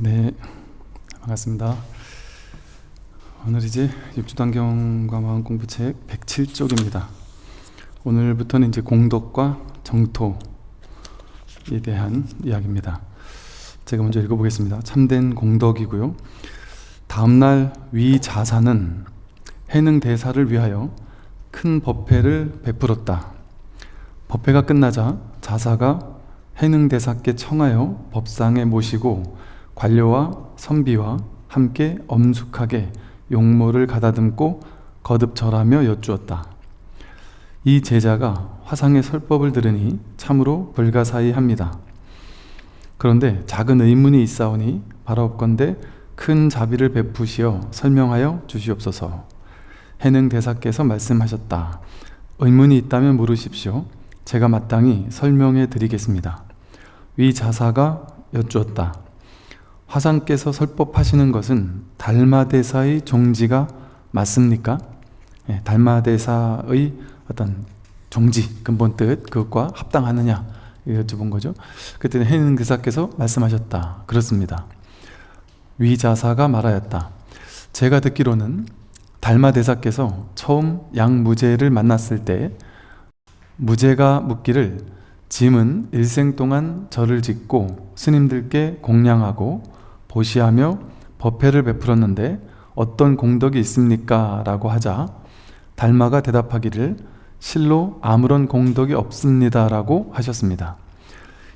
네, 반갑습니다. 오늘 이제 육주단경과 마음공부책 107쪽입니다. 오늘부터는 이제 공덕과 정토에 대한 이야기입니다. 제가 먼저 읽어보겠습니다. 참된 공덕이고요. 다음날 위자사는 해능대사를 위하여 큰 법회를 베풀었다. 법회가 끝나자 자사가 해능대사께 청하여 법상에 모시고 관료와 선비와 함께 엄숙하게 용모를 가다듬고 거듭 절하며 여쭈었다. 이 제자가 화상의 설법을 들으니 참으로 불가사의합니다. 그런데 작은 의문이 있사오니 바라옵건대 큰 자비를 베푸시어 설명하여 주시옵소서. 해능대사께서 말씀하셨다. 의문이 있다면 물으십시오. 제가 마땅히 설명해 드리겠습니다. 위 자사가 여쭈었다. 화상께서 설법하시는 것은 달마대사의 종지가 맞습니까? 예, 달마대사의 어떤 종지, 근본 뜻, 그것과 합당하느냐 여쭤본 거죠. 그때는 해능대사께서 말씀하셨다. 그렇습니다. 위자사가 말하였다. 제가 듣기로는 달마대사께서 처음 양무제를 만났을 때 무제가 묻기를 짐은 일생 동안 절을 짓고 스님들께 공양하고 보시하며 법회를 베풀었는데 어떤 공덕이 있습니까? 라고 하자 달마가 대답하기를 실로 아무런 공덕이 없습니다 라고 하셨습니다.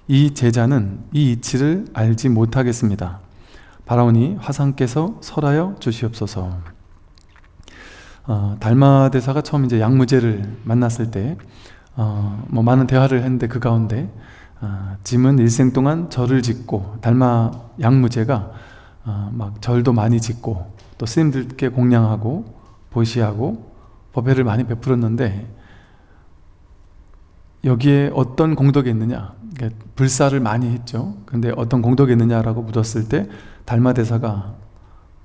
이 제자는 이 이치를 알지 못하겠습니다. 바라오니 화상께서 설하여 주시옵소서. 달마대사가 처음 이제 양무제를 만났을 때 많은 대화를 했는데 그 가운데 짐은 일생 동안 절을 짓고 달마 양무제가 막 절도 많이 짓고 또 스님들께 공양하고 보시하고 법회를 많이 베풀었는데 여기에 어떤 공덕이 있느냐, 그러니까 불사를 많이 했죠. 근데 어떤 공덕이 있느냐라고 묻었을 때 달마대사가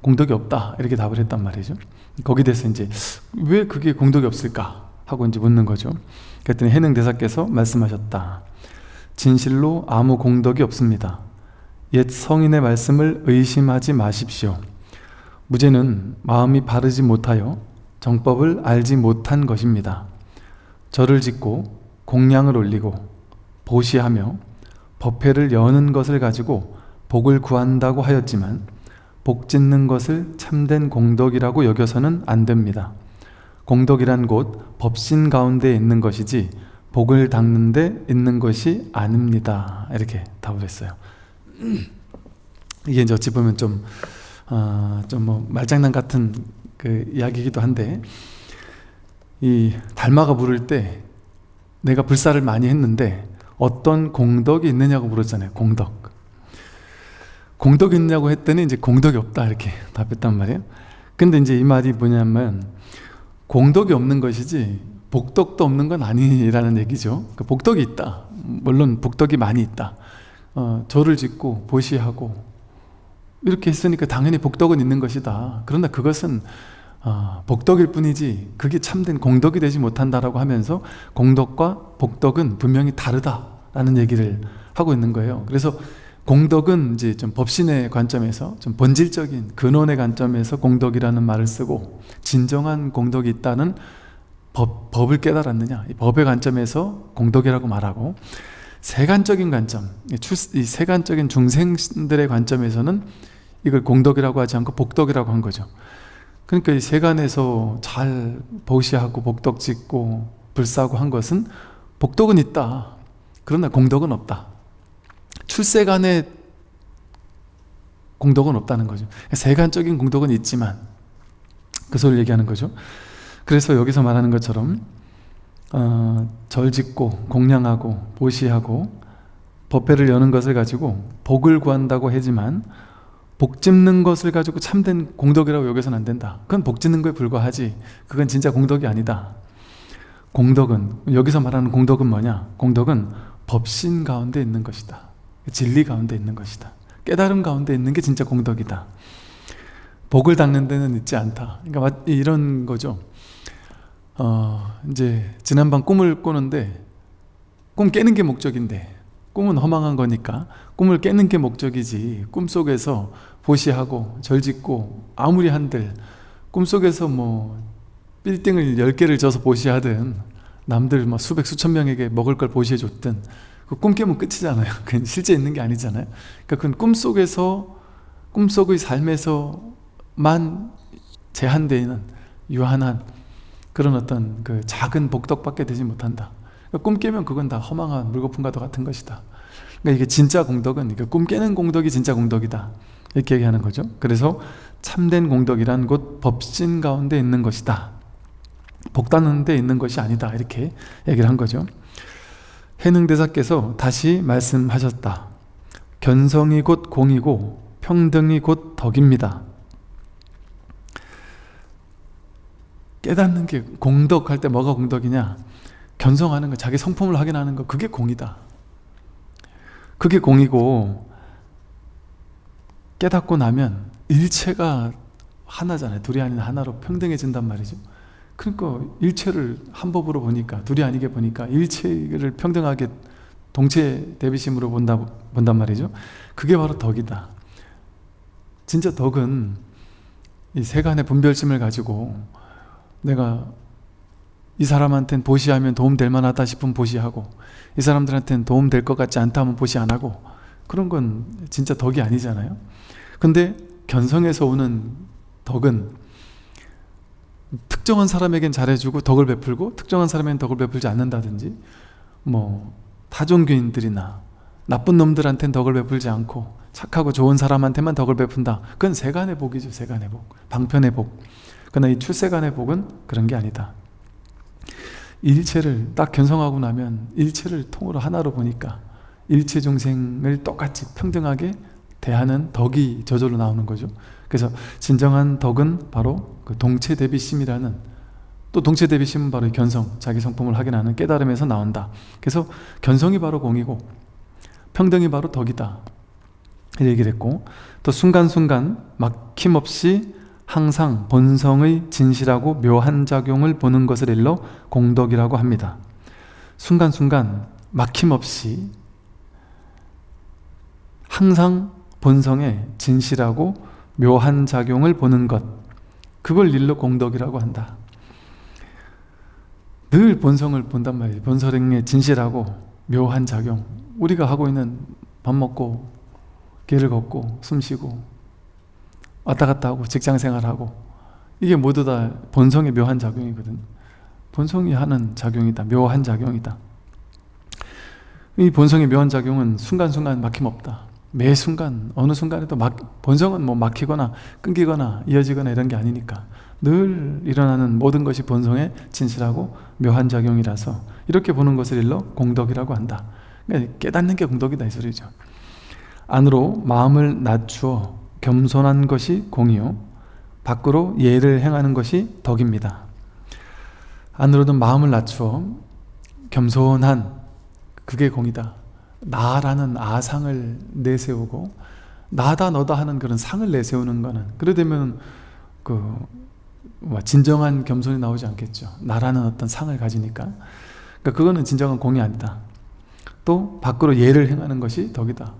공덕이 없다 이렇게 답을 했단 말이죠. 거기에 대해서 이제 왜 그게 공덕이 없을까 하고 이제 묻는 거죠. 그랬더니 해능대사께서 말씀하셨다. 진실로 아무 공덕이 없습니다. 옛 성인의 말씀을 의심하지 마십시오. 무제는 마음이 바르지 못하여 정법을 알지 못한 것입니다. 절을 짓고 공양을 올리고 보시하며 법회를 여는 것을 가지고 복을 구한다고 하였지만 복 짓는 것을 참된 공덕이라고 여겨서는 안 됩니다. 공덕이란 곧 법신 가운데 있는 것이지 복을 닦는 데 있는 것이 아닙니다. 이렇게 답을 했어요. 이게 이제 어찌 보면 좀 말장난 같은 그 이야기이기도 한데, 이 달마가 물을 때 내가 불사를 많이 했는데 어떤 공덕이 있느냐고 물었잖아요. 공덕이 있느냐고 했더니 이제 공덕이 없다 이렇게 답했단 말이에요. 근데 이제 이 말이 뭐냐면 공덕이 없는 것이지 복덕도 없는 건 아니라는 얘기죠. 그러니까 복덕이 있다. 물론 복덕이 많이 있다. 절을 짓고 보시하고 이렇게 했으니까 당연히 복덕은 있는 것이다. 그러나 그것은 복덕일 뿐이지 그게 참된 공덕이 되지 못한다라고 하면서 공덕과 복덕은 분명히 다르다라는 얘기를 하고 있는 거예요. 그래서 공덕은 이제 좀 법신의 관점에서 좀 본질적인 근원의 관점에서 공덕이라는 말을 쓰고, 진정한 공덕이 있다는 법을 깨달았느냐, 이 법의 관점에서 공덕이라고 말하고, 세간적인 관점, 이 세간적인 중생들의 관점에서는 이걸 공덕이라고 하지 않고 복덕이라고 한 거죠. 그러니까 이 세간에서 잘 보시하고 복덕 짓고 불사하고 한 것은 복덕은 있다. 그러나 공덕은 없다. 출세간의 공덕은 없다는 거죠. 세간적인 공덕은 있지만 그 소리를 얘기하는 거죠. 그래서 여기서 말하는 것처럼 절 짓고 공양하고 보시하고 법회를 여는 것을 가지고 복을 구한다고 하지만 복 짓는 것을 가지고 참된 공덕이라고 여겨서는 안 된다. 그건 복 짓는 거에 불과하지 그건 진짜 공덕이 아니다. 공덕은, 여기서 말하는 공덕은 뭐냐? 공덕은 법신 가운데 있는 것이다. 진리 가운데 있는 것이다. 깨달음 가운데 있는 게 진짜 공덕이다. 복을 닦는 데는 있지 않다. 그러니까 이런 거죠. 이제 지난밤 꿈을 꾸는데 꿈 깨는 게 목적인데, 꿈은 허망한 거니까 꿈을 깨는 게 목적이지, 꿈속에서 보시하고 절짓고 아무리 한들 꿈속에서 뭐 빌딩을 10개를 져서 보시하든 남들 막 수백 수천 명에게 먹을 걸 보시해 줬든 그 꿈 깨면 끝이잖아요. 그건 실제 있는 게 아니잖아요. 그러니까 그건 꿈속의 삶에서만 제한되어 있는 유한한 그런 어떤 그 작은 복덕밖에 되지 못한다. 그러니까 꿈 깨면 그건 다 허망한 물거품과도 같은 것이다. 그러니까 이게 진짜 공덕은, 그러니까 꿈 깨는 공덕이 진짜 공덕이다, 이렇게 얘기하는 거죠. 그래서 참된 공덕이란 곧 법신 가운데 있는 것이다, 복다는 데 있는 것이 아니다, 이렇게 얘기를 한 거죠. 해능대사께서 다시 말씀하셨다. 견성이 곧 공이고 평등이 곧 덕입니다. 깨닫는 게 공덕할 때 뭐가 공덕이냐? 견성하는 거, 자기 성품을 확인하는 거, 그게 공이다. 그게 공이고, 깨닫고 나면 일체가 하나잖아요. 둘이 아닌 하나로 평등해진단 말이죠. 그러니까 일체를 한 법으로 보니까, 둘이 아니게 보니까 일체를 평등하게 동체 대비심으로 본단 말이죠. 그게 바로 덕이다. 진짜 덕은 이 세간의 분별심을 가지고 내가 이 사람한테는 보시하면 도움될 만하다 싶으면 보시하고, 이 사람들한테는 도움될 것 같지 않다 하면 보시 안 하고, 그런 건 진짜 덕이 아니잖아요. 근데 견성에서 오는 덕은 특정한 사람에겐 잘해주고 덕을 베풀고 특정한 사람에겐 덕을 베풀지 않는다든지, 뭐 타종교인들이나 나쁜 놈들한테는 덕을 베풀지 않고 착하고 좋은 사람한테만 덕을 베푼다. 그건 세간의 복이죠. 세간의 복, 방편의 복. 그러나 이 출세간의 복은 그런 게 아니다. 일체를 딱 견성하고 나면 일체를 통으로 하나로 보니까 일체 중생을 똑같이 평등하게 대하는 덕이 저절로 나오는 거죠. 그래서 진정한 덕은 바로 그 동체 대비심이라는, 또 동체 대비심은 바로 견성, 자기 성품을 확인하는 깨달음에서 나온다. 그래서 견성이 바로 공이고 평등이 바로 덕이다, 이렇게 얘기를 했고, 또 순간순간 막힘없이 항상 본성의 진실하고 묘한 작용을 보는 것을 일러 공덕이라고 합니다. 순간순간 막힘없이 항상 본성의 진실하고 묘한 작용을 보는 것, 그걸 일러 공덕이라고 한다. 늘 본성을 본단 말이에요. 본성의 진실하고 묘한 작용, 우리가 하고 있는 밥 먹고 길을 걷고 숨 쉬고 왔다 갔다 하고 직장생활하고, 이게 모두 다 본성의 묘한 작용이거든요. 본성이 하는 작용이다, 묘한 작용이다. 이 본성의 묘한 작용은 순간순간 막힘없다. 매 순간 어느 순간에도 본성은 뭐 막히거나 끊기거나 이어지거나 이런 게 아니니까 늘 일어나는 모든 것이 본성의 진실하고 묘한 작용이라서 이렇게 보는 것을 일러 공덕이라고 한다. 그러니까 깨닫는 게 공덕이다, 이 소리죠. 안으로 마음을 낮추어 겸손한 것이 공이요 밖으로 예를 행하는 것이 덕입니다. 안으로는 마음을 낮추어 겸손한, 그게 공이다. 나라는 아상을 내세우고 나다 너다 하는 그런 상을 내세우는 거는, 그래 되면 진정한 겸손이 나오지 않겠죠. 나라는 어떤 상을 가지니까. 그러니까 그거는 진정한 공이 아니다. 또 밖으로 예를 행하는 것이 덕이다.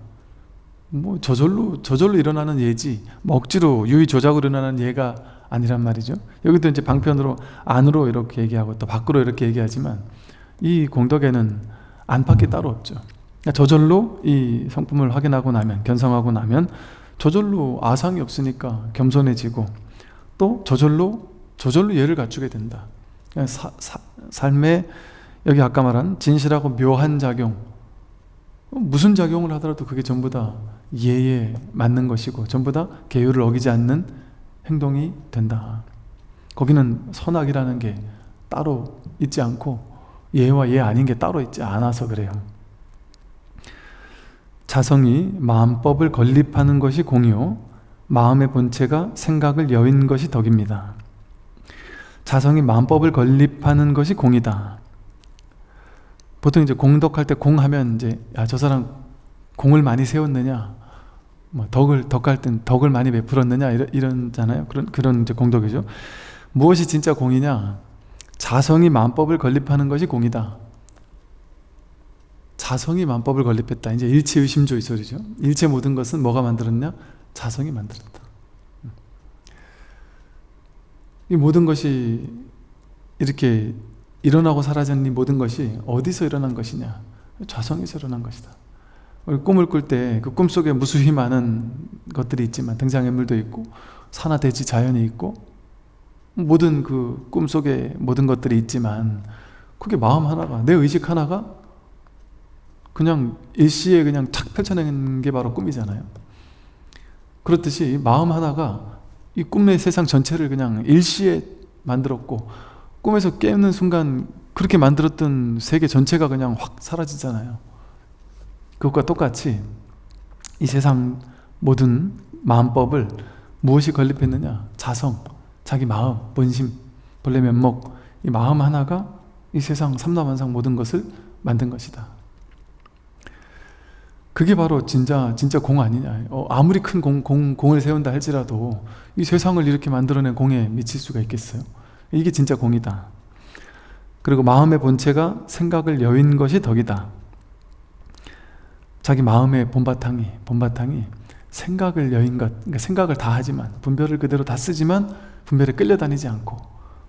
뭐 저절로 일어나는 예지, 뭐 억지로 유의조작으로 일어나는 예가 아니란 말이죠. 여기도 이제 방편으로 안으로 이렇게 얘기하고 또 밖으로 이렇게 얘기하지만 이 공덕에는 안팎이 따로 없죠. 그러니까 저절로 이 성품을 확인하고 나면, 견성하고 나면 저절로 아상이 없으니까 겸손해지고, 또 저절로 예를 갖추게 된다. 그러니까 삶에 여기 아까 말한 진실하고 묘한 작용, 무슨 작용을 하더라도 그게 전부 다 예에 맞는 것이고 전부 다 계율을 어기지 않는 행동이 된다. 거기는 선악이라는 게 따로 있지 않고 예와 예 아닌 게 따로 있지 않아서 그래요. 자성이 마음법을 건립하는 것이 공이요 마음의 본체가 생각을 여인 것이 덕입니다. 자성이 마음법을 건립하는 것이 공이다. 보통 이제 공덕할 때 공하면 이제 저 사람 공을 많이 세웠느냐, 뭐 덕할 땐 덕을 많이 베풀었느냐 이런잖아요. 그런 이제 공덕이죠. 무엇이 진짜 공이냐? 자성이 마음법을 건립하는 것이 공이다. 자성이 만법을 건립했다. 이제 일체의심조 이 소리죠. 일체 모든 것은 뭐가 만들었냐? 자성이 만들었다. 이 모든 것이 이렇게 일어나고 사라지는 이 모든 것이 어디서 일어난 것이냐? 자성에서 일어난 것이다. 우리 꿈을 꿀 때 그 꿈속에 무수히 많은 것들이 있지만, 등장인물도 있고 산하 대지 자연이 있고 모든 그 꿈속에 모든 것들이 있지만, 그게 마음 하나가, 내 의식 하나가 그냥 일시에 그냥 착 펼쳐내는 게 바로 꿈이잖아요. 그렇듯이 마음 하나가 이 꿈의 세상 전체를 그냥 일시에 만들었고, 꿈에서 깨는 순간 그렇게 만들었던 세계 전체가 그냥 확 사라지잖아요. 그것과 똑같이 이 세상 모든 마음법을 무엇이 건립했느냐? 자성, 자기 마음, 본심, 본래 면목, 이 마음 하나가 이 세상 삼라만상 모든 것을 만든 것이다. 그게 바로 진짜 공 아니냐. 아무리 큰 공을 세운다 할지라도 이 세상을 이렇게 만들어낸 공에 미칠 수가 있겠어요? 이게 진짜 공이다. 그리고 마음의 본체가 생각을 여인 것이 덕이다. 자기 마음의 본바탕이 생각을 여인 것, 그러니까 생각을 다 하지만, 분별을 그대로 다 쓰지만 분별에 끌려다니지 않고,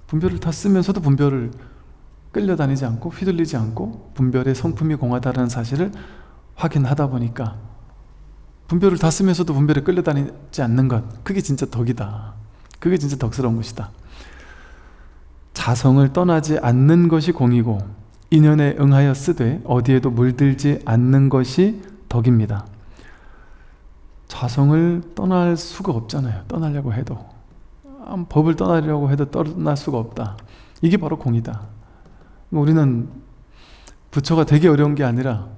분별을 다 쓰면서도 분별을 끌려다니지 않고 휘둘리지 않고 분별의 성품이 공하다는 사실을 확인하다 보니까, 분별을 다 쓰면서도 분별에 끌려다니지 않는 것, 그게 진짜 덕이다. 그게 진짜 덕스러운 것이다. 자성을 떠나지 않는 것이 공이고, 인연에 응하여 쓰되 어디에도 물들지 않는 것이 덕입니다. 자성을 떠날 수가 없잖아요. 떠나려고 해도, 법을 떠나려고 해도 떠날 수가 없다. 이게 바로 공이다. 우리는 부처가 되게 어려운 게 아니라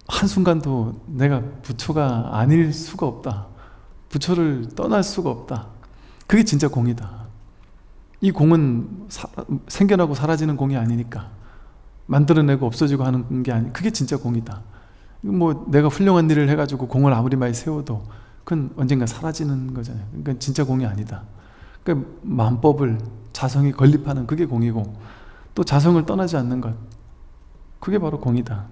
한순간도 내가 부처가 아닐 수가 없다. 부처를 떠날 수가 없다. 그게 진짜 공이다. 이 공은 생겨나고 사라지는 공이 아니니까, 만들어내고 없어지고 하는 게 아니, 그게 진짜 공이다. 뭐 내가 훌륭한 일을 해가지고 공을 아무리 많이 세워도 그건 언젠가 사라지는 거잖아요. 그러니까 진짜 공이 아니다. 그러니까 만법을 자성이 건립하는 그게 공이고, 또 자성을 떠나지 않는 것, 그게 바로 공이다.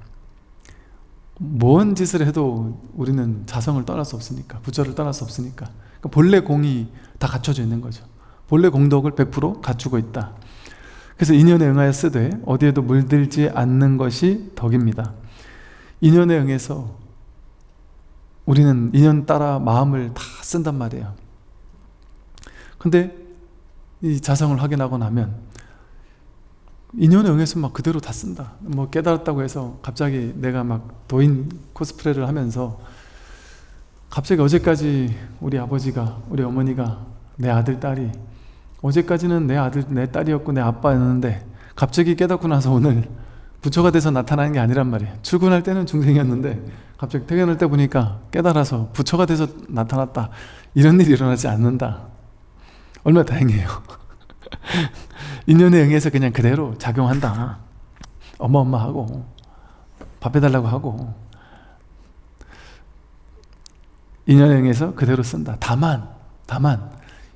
뭔 짓을 해도 우리는 자성을 떠날 수 없으니까, 부처를 떠날 수 없으니까, 그러니까 본래 공이 다 갖춰져 있는 거죠. 본래 공덕을 100% 갖추고 있다. 그래서 인연에 응하여 쓰되 어디에도 물들지 않는 것이 덕입니다. 인연에 응해서 우리는 인연 따라 마음을 다 쓴단 말이에요. 근데 이 자성을 확인하고 나면 인연에 응해서 막 그대로 다 쓴다. 뭐 깨달았다고 해서 갑자기 내가 막 도인 코스프레를 하면서 갑자기 어제까지 우리 아버지가, 우리 어머니가, 내 아들, 딸이 어제까지는 내 아들, 내 딸이었고 내 아빠였는데 갑자기 깨닫고 나서 오늘 부처가 돼서 나타나는 게 아니란 말이에요. 출근할 때는 중생이었는데 갑자기 퇴근할 때 보니까 깨달아서 부처가 돼서 나타났다. 이런 일이 일어나지 않는다. 얼마나 다행이에요. 인연에 응해서 그냥 그대로 작용한다. 엄마 하고 밥 해달라고 하고 인연에 응해서 그대로 쓴다. 다만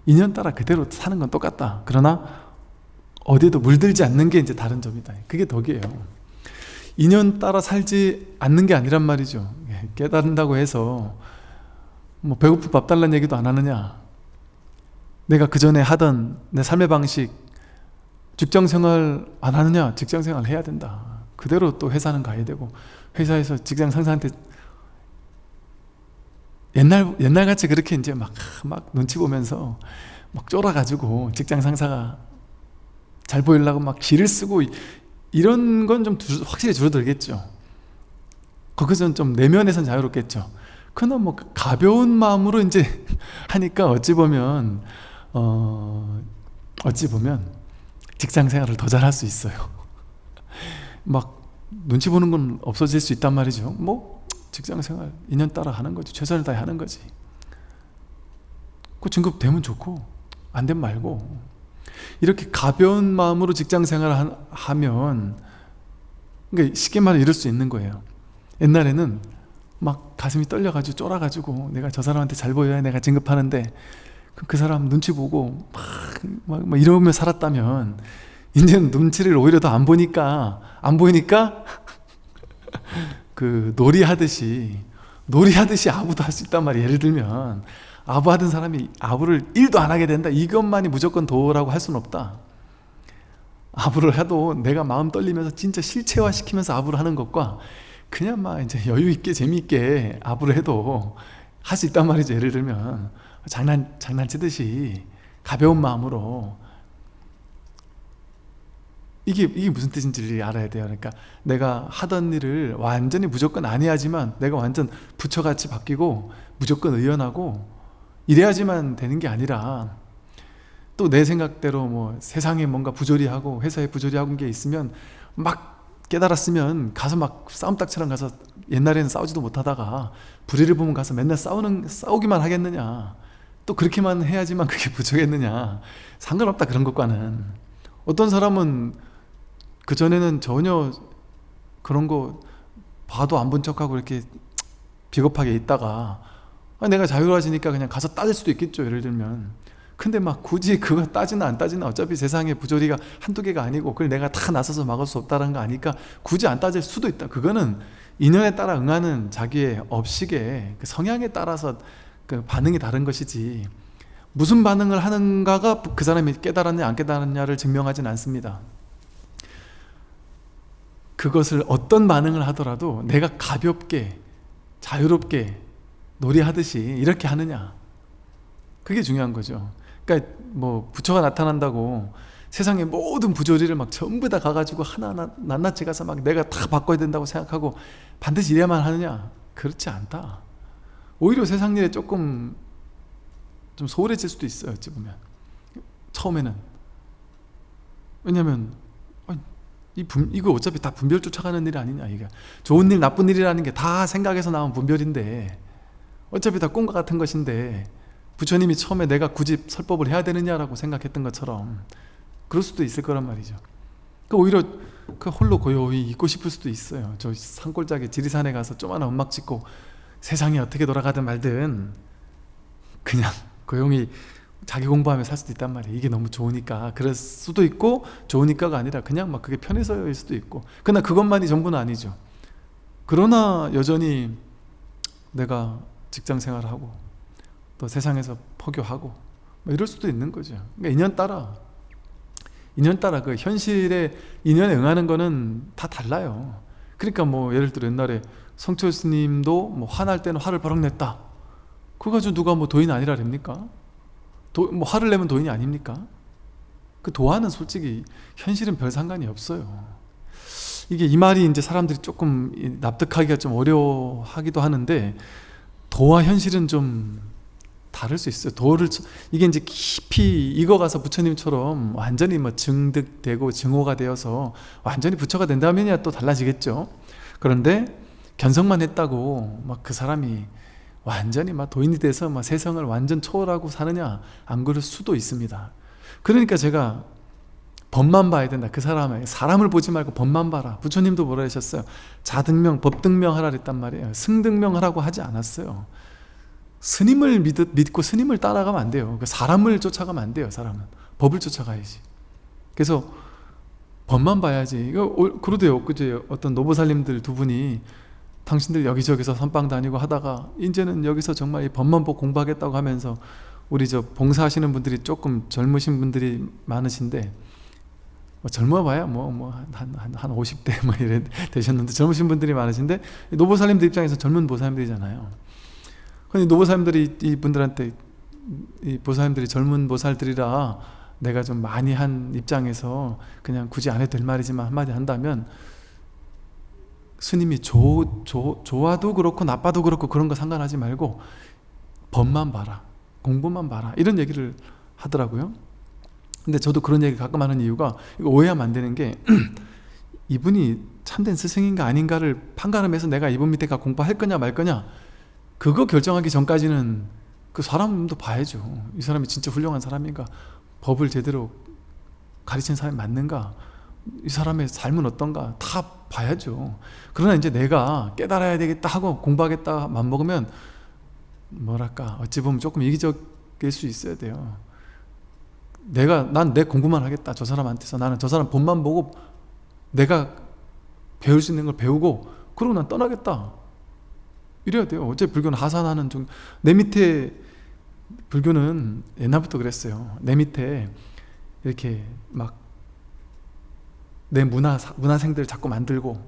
인연 따라 그대로 사는 건 똑같다. 그러나 어디에도 물들지 않는 게 이제 다른 점이다. 그게 덕이에요. 인연 따라 살지 않는 게 아니란 말이죠. 깨닫는다고 해서 뭐 배고프 밥 달라는 얘기도 안 하느냐, 내가 그 전에 하던 내 삶의 방식, 직장생활 안 하느냐, 직장생활 해야 된다. 그대로 또 회사는 가야 되고, 회사에서 직장 상사한테 옛날같이 그렇게 이제 막 눈치 보면서 막 쫄아가지고 직장 상사가 잘 보이려고 막 기를 쓰고 이런 건 좀 확실히 줄어들겠죠. 거기서는 좀 내면에선 자유롭겠죠. 그러나 뭐 가벼운 마음으로 이제 하니까 어찌 보면 직장 생활을 더 잘할 수 있어요. 막 눈치 보는 건 없어질 수 있단 말이죠. 뭐 직장생활 인연 따라 하는 거지, 최선을 다해 하는 거지. 그 진급 되면 좋고 안 되면 말고, 이렇게 가벼운 마음으로 직장생활을 하면, 그러니까 쉽게 말해 이럴 수 있는 거예요. 옛날에는 막 가슴이 떨려가지고 쫄아가지고 내가 저 사람한테 잘 보여야 내가 진급하는데 그 사람 눈치 보고 막 이러며 살았다면, 이제는 눈치를 오히려 더 안 보이니까 그 놀이하듯이 아부도 할 수 있단 말이에요. 예를 들면 아부하던 사람이 아부를 1도 안 하게 된다, 이것만이 무조건 도라고 할 수는 없다. 아부를 해도 내가 마음 떨리면서 진짜 실체화 시키면서 아부를 하는 것과 그냥 막 이제 여유 있게 재미있게 아부를 해도 할 수 있단 말이죠. 예를 들면 장난치듯이 가벼운 마음으로. 이게 무슨 뜻인지를 알아야 돼요. 그러니까 내가 하던 일을 완전히 무조건 안 해야지만 내가 완전 부처같이 바뀌고 무조건 의연하고 이래야지만 되는 게 아니라, 또 내 생각대로 뭐 세상에 뭔가 부조리하고 회사에 부조리하고 게 있으면 막 깨달았으면 가서 막 싸움닭처럼 가서, 옛날에는 싸우지도 못하다가 불의를 보면 가서 맨날 싸우기만 하겠느냐, 또 그렇게만 해야지만 그게 부족했느냐, 상관없다 그런 것과는. 어떤 사람은 그전에는 전혀 그런 거 봐도 안 본 척하고 이렇게 비겁하게 있다가 내가 자유로워지니까 그냥 가서 따질 수도 있겠죠, 예를 들면. 근데 막 굳이 그거 따지나 안 따지나 어차피 세상에 부조리가 한두 개가 아니고 그걸 내가 다 나서서 막을 수 없다는 거 아니까 굳이 안 따질 수도 있다. 그거는 인연에 따라 응하는 자기의 업식의 그 성향에 따라서 그 반응이 다른 것이지, 무슨 반응을 하는가가 그 사람이 깨달았냐 안 깨달았냐를 증명하진 않습니다. 그것을 어떤 반응을 하더라도 내가 가볍게 자유롭게 놀이하듯이 이렇게 하느냐, 그게 중요한 거죠. 그러니까 뭐 부처가 나타난다고 세상의 모든 부조리를 막 전부 다 가가지고 하나하나 낱낱이 가서 막 내가 다 바꿔야 된다고 생각하고 반드시 이래야만 하느냐, 그렇지 않다. 오히려 세상 일에 조금 좀 소홀해질 수도 있어요, 어찌 보면 처음에는. 왜냐면 이거 어차피 다 분별 쫓아가는 일 아니냐, 이게 좋은 일 나쁜 일이라는 게 다 생각에서 나온 분별인데 어차피 다 꿈과 같은 것인데 부처님이 처음에 내가 굳이 설법을 해야 되느냐라고 생각했던 것처럼 그럴 수도 있을 거란 말이죠. 오히려 그 홀로 고요히 있고 싶을 수도 있어요. 저 산골짜기 지리산에 가서 조그마한 음막 짓고 세상이 어떻게 돌아가든 말든 그냥 고요히 자기 공부하며 살 수도 있단 말이에요. 이게 너무 좋으니까. 그럴 수도 있고 좋으니까가 아니라 그냥 막 그게 편해서일 수도 있고. 그러나 그것만이 전부는 아니죠. 그러나 여전히 내가 직장 생활하고 또 세상에서 포교하고 뭐 이럴 수도 있는 거죠. 그러니까 인연 따라 그 현실의 인연에 응하는 거는 다 달라요. 그러니까 뭐 예를 들어 옛날에 성철 스님도 뭐 화날 때는 화를 버럭 냈다. 그거 가지고 누가 뭐 도인 아니라 됩니까? 뭐 화를 내면 도인이 아닙니까? 그 도화는 솔직히 현실은 별 상관이 없어요. 이게 이 말이 이제 사람들이 조금 납득하기가 좀 어려워하기도 하는데, 도와 현실은 좀 다를 수 있어요. 이게 이제 깊이 익어가서 부처님처럼 완전히 뭐 증득되고 증오가 되어서 완전히 부처가 된다면야 또 달라지겠죠. 그런데 견성만 했다고 막 그 사람이 완전히 막 도인이 돼서 막 세상을 완전 초월하고 사느냐, 안 그럴 수도 있습니다. 그러니까 제가 법만 봐야 된다. 그 사람을 보지 말고 법만 봐라. 부처님도 뭐라 하셨어요? 자등명, 법등명 하라 그랬단 말이에요. 승등명 하라고 하지 않았어요. 스님을 믿고 스님을 따라가면 안 돼요. 사람을 쫓아가면 안 돼요. 사람은 법을 쫓아가야지. 그래서 법만 봐야지. 그러대요. 그제 어떤 노보살님들 두 분이 당신들 여기저기서 선방 다니고 하다가 이제는 여기서 정말 이 법만 보고 공부하겠다고 하면서, 우리 저 봉사하시는 분들이 조금 젊으신 분들이 많으신데, 뭐 젊어봐야 한 50대 뭐 이래 되셨는데 젊으신 분들이 많으신데, 노보살님들 입장에서 젊은 보살님들이잖아요. 근데 노보살님들이 이분들한테, 이 보살님들이 젊은 보살들이라 내가 좀 많이 한 입장에서 그냥 굳이 안 해도 될 말이지만 한마디 한다면, 스님이 좋아도 그렇고 나빠도 그렇고 그런 거 상관하지 말고 법만 봐라, 공부만 봐라, 이런 얘기를 하더라고요. 근데 저도 그런 얘기 가끔 하는 이유가, 이거 오해하면 안 되는 게 이분이 참된 스승인가 아닌가를 판가름해서 내가 이분 밑에 가 공부할 거냐 말 거냐, 그거 결정하기 전까지는 그 사람도 봐야죠. 이 사람이 진짜 훌륭한 사람인가, 법을 제대로 가르친 사람이 맞는가, 이 사람의 삶은 어떤가 다 봐야죠. 그러나 이제 내가 깨달아야 되겠다 하고 공부하겠다 맘먹으면 뭐랄까, 어찌 보면 조금 이기적일 수 있어야 돼요. 난 내 공부만 하겠다, 저 사람한테서 나는 저 사람 본만 보고 내가 배울 수 있는 걸 배우고, 그러고 난 떠나겠다 이래야 돼요. 어째 불교는 하산하는 중, 내 밑에, 불교는 옛날부터 그랬어요. 내 밑에 이렇게 막 내 문화생들 자꾸 만들고,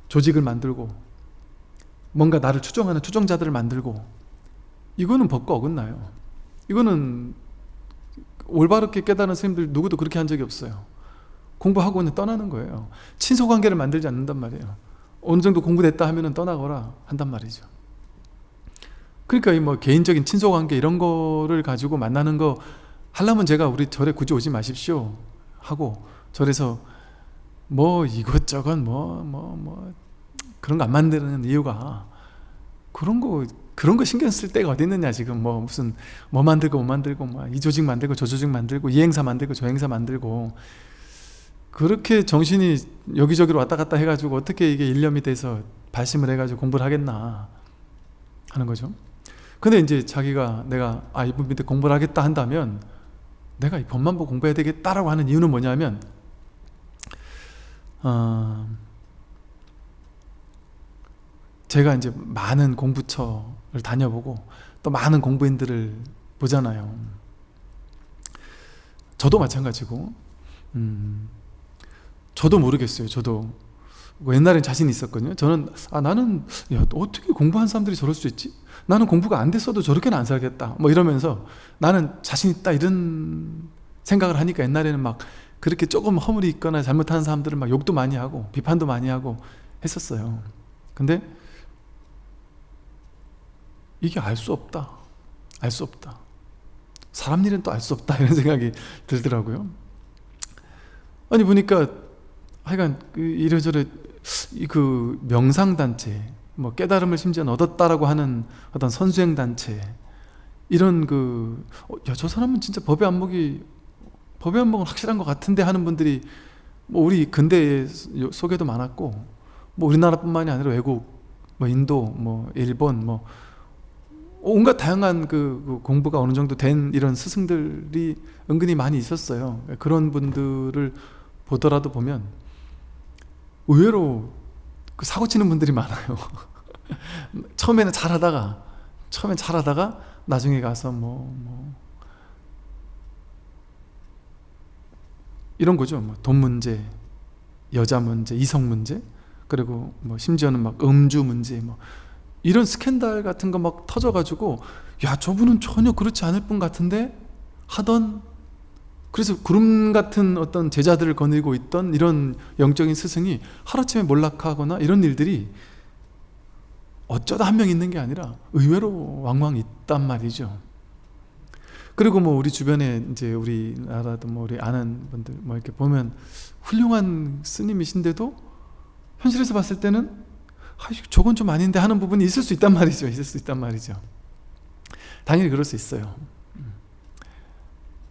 조직을 만들고, 뭔가 나를 추종하는 추종자들을 만들고, 이거는 법과 어긋나요. 이거는 올바르게 깨달은 스님들 누구도 그렇게 한 적이 없어요. 공부하고 그냥 떠나는 거예요. 친소관계를 만들지 않는단 말이에요. 어느 정도 공부됐다 하면은 떠나거라 한단 말이죠. 그러니까 이 뭐 개인적인 친소관계 이런 거를 가지고 만나는 거 하려면 제가 우리 절에 굳이 오지 마십시오 하고, 절에서 뭐 이것저것 뭐 그런 거 안 만드는 이유가, 그런 거 신경 쓸 때가 어디 있느냐 지금. 뭐 무슨 뭐 만들고 뭐 이 조직 만들고 저 조직 만들고 이 행사 만들고 저 행사 만들고, 그렇게 정신이 여기저기로 왔다 갔다 해가지고 어떻게 이게 일념이 돼서 발심을 해가지고 공부를 하겠나 하는 거죠. 근데 이제 자기가 내가 이분 밑에 공부를 하겠다 한다면, 내가 이 법만 보고 공부해야 되겠다라고 하는 이유는 뭐냐면, 제가 이제 많은 공부처를 다녀보고 또 많은 공부인들을 보잖아요. 저도 마찬가지고, 저도 모르겠어요. 저도 옛날엔 자신 있었거든요. 저는 나는 어떻게 공부한 사람들이 저럴 수 있지? 나는 공부가 안 됐어도 저렇게는 안 살겠다 뭐 이러면서 나는 자신 있다 이런 생각을 하니까, 옛날에는 막 그렇게 조금 허물이 있거나 잘못하는 사람들은 막 욕도 많이 하고 비판도 많이 하고 했었어요. 근데 이게 알 수 없다, 사람 일은 또 알 수 없다 이런 생각이 들더라고요. 아니 보니까 하여간 이래저래 그 명상단체, 뭐 깨달음을 심지어 얻었다라고 하는 어떤 선수행단체, 이런 저 사람은 진짜 법의 안목은 확실한 것 같은데 하는 분들이 뭐 우리 근대에 속에도 많았고, 뭐 우리나라뿐만이 아니라 외국, 뭐 인도, 뭐 일본, 뭐 온갖 다양한 그 공부가 어느 정도 된 이런 스승들이 은근히 많이 있었어요. 그런 분들을 보더라도 보면 의외로 사고 치는 분들이 많아요. 처음엔 잘하다가 나중에 가서 이런 거죠. 뭐 돈 문제, 여자 문제, 이성 문제, 그리고 뭐 심지어는 막 음주 문제, 뭐 이런 스캔들 같은 거 막 터져가지고, 야 저분은 전혀 그렇지 않을 분 같은데 하던, 그래서 구름 같은 어떤 제자들을 거느리고 있던 이런 영적인 스승이 하루아침에 몰락하거나 이런 일들이 어쩌다 한 명 있는 게 아니라 의외로 왕왕 있단 말이죠. 그리고 뭐 우리 주변에 이제 우리나라도 뭐 우리 아는 분들 뭐 이렇게 보면 훌륭한 스님이신데도 현실에서 봤을 때는 저건 좀 아닌데 하는 부분이 있을 수 있단 말이죠. 당연히 그럴 수 있어요.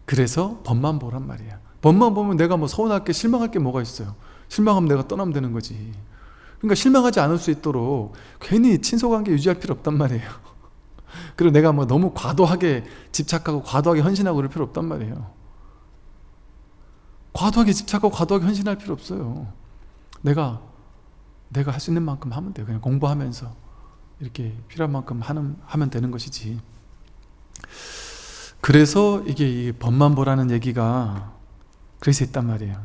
그래서 법만 보란 말이야. 법만 보면 내가 뭐 서운할 게, 실망할 게 뭐가 있어요. 실망하면 내가 떠나면 되는 거지. 그러니까 실망하지 않을 수 있도록 괜히 친소관계 유지할 필요 없단 말이에요. 그리고 내가 뭐 너무 과도하게 집착하고 과도하게 헌신하고 그럴 필요 없단 말이에요. 과도하게 집착하고 과도하게 헌신할 필요 없어요. 내가 할 수 있는 만큼 하면 돼요. 그냥 공부하면서 이렇게 필요한 만큼 하면 되는 것이지. 그래서 이게 이 법만 보라는 얘기가 그래서 있단 말이에요.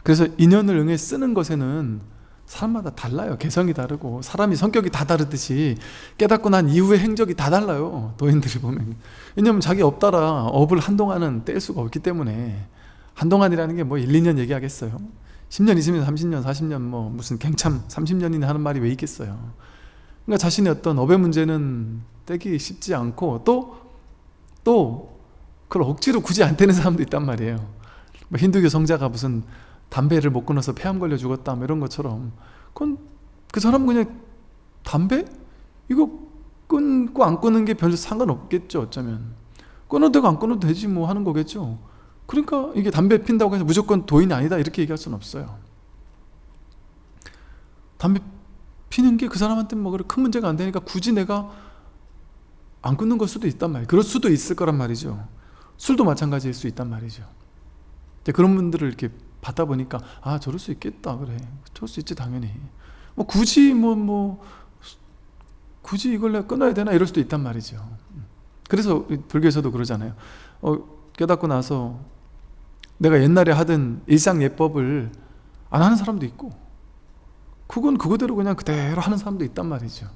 그래서 인연을 응해 쓰는 것에는 사람마다 달라요. 개성이 다르고 사람이 성격이 다 다르듯이 깨닫고 난 이후의 행적이 다 달라요. 도인들이 보면. 왜냐면 자기 업 따라 업을 한동안은 뗄 수가 없기 때문에. 한동안이라는 게 뭐 1, 2년 얘기하겠어요. 10년, 20년, 30년, 40년 뭐 무슨 갱참 30년이나 하는 말이 왜 있겠어요. 그러니까 자신의 어떤 업의 문제는 떼기 쉽지 않고, 또 그걸 억지로 굳이 안 떼는 사람도 있단 말이에요. 뭐 힌두교 성자가 무슨 담배를 못 끊어서 폐암 걸려 죽었다 뭐 이런 것처럼, 그건 그 사람은 그냥 담배? 이거 끊고 안 끊는 게 별로 상관없겠죠. 어쩌면 끊어도 되고 안 끊어도 되지 뭐 하는 거겠죠. 그러니까 이게 담배 핀다고 해서 무조건 도인이 아니다 이렇게 얘기할 수는 없어요. 담배 피는 게 그 사람한테 뭐 큰 문제가 안 되니까 굳이 내가 안 끊는 걸 수도 있단 말이에요. 그럴 수도 있을 거란 말이죠. 술도 마찬가지일 수 있단 말이죠. 그런 분들을 이렇게 받다 보니까 저럴 수 있겠다. 그래, 저럴 수 있지 당연히. 굳이 이걸 내가 끊어야 되나 이럴 수도 있단 말이죠. 그래서 불교에서도 그러잖아요. 깨닫고 나서 내가 옛날에 하던 일상예법을 안 하는 사람도 있고, 그건 그거대로 그냥 그대로 하는 사람도 있단 말이죠.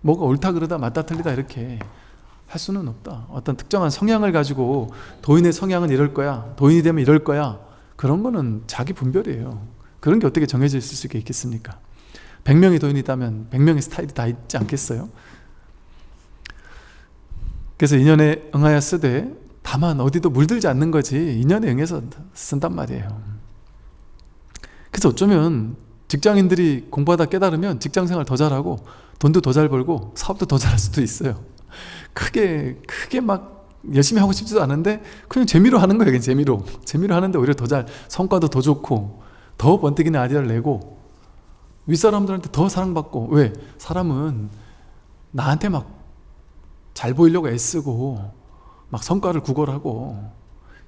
뭐가 옳다 그러다 맞다 틀리다 이렇게 할 수는 없다. 어떤 특정한 성향을 가지고 도인의 성향은 이럴 거야, 도인이 되면 이럴 거야, 그런 거는 자기 분별이에요. 그런 게 어떻게 정해져 있을 수 있겠습니까? 100명의 도인이 있다면 100명의 스타일이 다 있지 않겠어요? 그래서 인연에 응하여 쓰되 다만 어디도 물들지 않는 거지, 인연에 응해서 쓴단 말이에요. 그래서 어쩌면 직장인들이 공부하다 깨달으면 직장생활 더 잘하고 돈도 더 잘 벌고 사업도 더 잘할 수도 있어요. 크게 막 열심히 하고 싶지도 않은데 그냥 재미로 하는 거예요. 그냥 재미로 하는데 오히려 더 잘, 성과도 더 좋고 더 번뜩이는 아이디어를 내고 윗사람들한테 더 사랑받고. 왜? 사람은 나한테 막 잘 보이려고 애쓰고 막 성과를 구걸하고,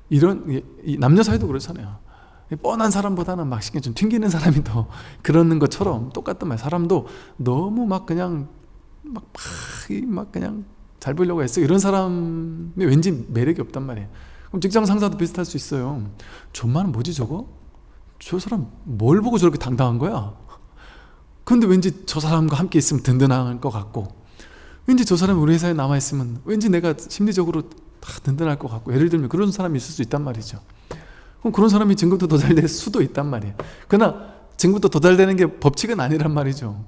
이런 남녀 사이도 그렇잖아요. 뻔한 사람보다는 막 신경 좀 튕기는 사람이 더 그러는 것처럼 똑같단 말이에요. 사람도 너무 막 그냥 막 그냥 잘 보이려고 애쓰고 이런 사람이 왠지 매력이 없단 말이에요. 그럼 직장 상사도 비슷할 수 있어요. 존만은 뭐지 저거? 저 사람 뭘 보고 저렇게 당당한 거야? 근데 왠지 저 사람과 함께 있으면 든든할 것 같고, 왠지 저 사람이 우리 회사에 남아있으면 왠지 내가 심리적으로 다 든든할 것 같고, 예를 들면 그런 사람이 있을 수 있단 말이죠. 그럼 그런 사람이 진급도 더 잘 될 수도 있단 말이에요. 그러나 진급도 더 잘 되는 게 법칙은 아니란 말이죠.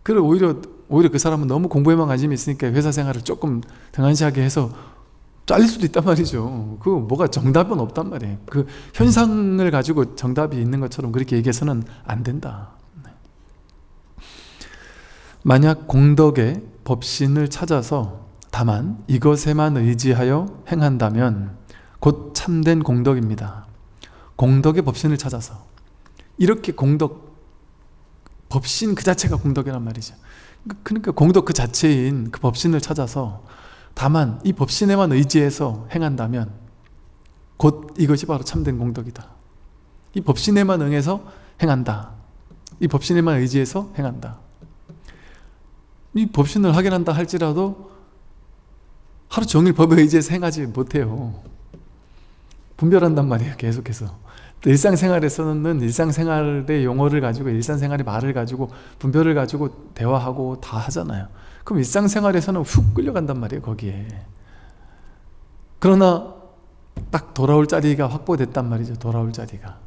그리고 오히려 그 사람은 너무 공부에만 관심이 있으니까 회사 생활을 조금 등한시하게 해서 잘릴 수도 있단 말이죠. 그 뭐가 정답은 없단 말이에요. 그 현상을 가지고 정답이 있는 것처럼 그렇게 얘기해서는 안 된다. 만약 공덕에 법신을 찾아서 다만 이것에만 의지하여 행한다면 곧 참된 공덕입니다. 공덕의 법신을 찾아서, 이렇게 법신 그 자체가 공덕이란 말이죠. 그러니까 공덕 그 자체인 그 법신을 찾아서 다만 이 법신에만 의지해서 행한다면 곧 이것이 바로 참된 공덕이다. 이 법신에만 응해서 행한다. 이 법신에만 의지해서 행한다. 이 법신을 확인한다 할지라도 하루 종일 법에 의지해서 행하지 못해요. 분별한단 말이에요. 계속해서. 일상생활에서는 일상생활의 용어를 가지고, 일상생활의 말을 가지고, 분별을 가지고 대화하고 다 하잖아요. 그럼 일상생활에서는 훅 끌려간단 말이에요. 거기에. 그러나 딱 돌아올 자리가 확보됐단 말이죠. 돌아올 자리가.